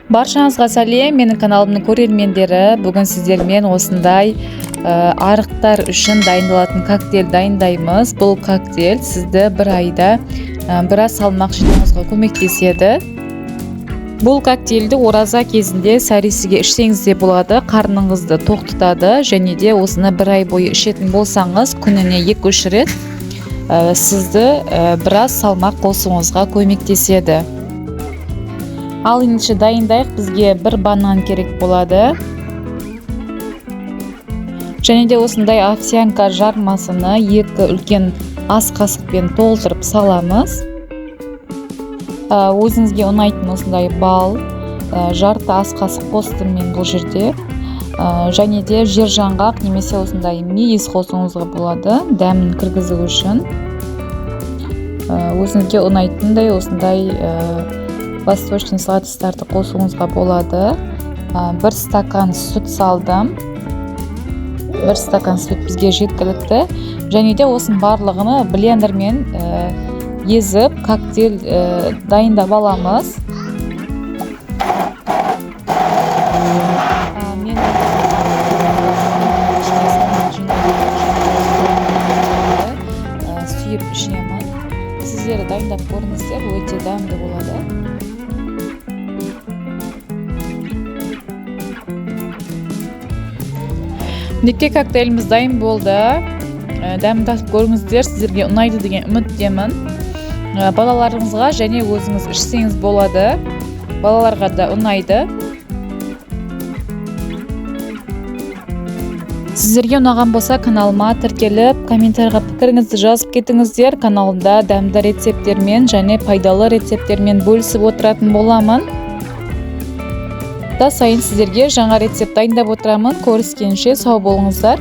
Баршаңызға сәлем, менің каналымның көрермендері. Бүгін сіздермен осындай арықтар үшін дайындалатын коктейль дайындаймыз. Бұл коктейль сізді бір айда біраз салмақ жинауыңызға көмектеседі. Бұл коктейльді ораза кезінде сәресіге ішсеңіз де болады, қарныңызды тоқтатады және де осыны бір ай бойы ішетін болсаңыз, күніне 2-3 рет сізді біраз салмақ қосуыңызға көмектеседі. Ал ендеше дайындайық. Бізге бір банан керек болады. Және де осындай овсянка жармасыны 2 үлкен ас қасықпен толтырып саламыз. Өзіңізге ұнайтын осындай бал, жарты ас қасық қостым мен бұл жерде. Және де жер жаңғақ немесе осындай мейіз қосуыңызға болады, дәмін кіргізу үшін. Өзіңізге ұнайтындай осындай восточный сладостарды қосуыңызға болады. 1 стакан сүт салдым. 1 стакан сүт бізге жеткілікті. Және де осының барлығыны блендермен езіп, коктейль дайындап аламыз. Сүйіп ішемін. Сіздер дайындап көріңіздер, өте дәмді болады. Неке коктейліміз дайын болды. Дәмін татып көріңіздер, сіздерге ұнайды деген үміттемін. Балаларыңызға және өзіңіз ішсеңіз болады. Балаларға да ұнайды. Сіздерге ұнаған болса, каналыма тіркеліп, комментарийға пікіріңізді жазып кетіңіздер. Каналымда дәмді рецепттермен және пайдалы рецепттермен бөлісіп отыратын боламын. Да сайын сіздерге жаңа рецепт дайындап отырамын. Көріскенше сау болыңыздар.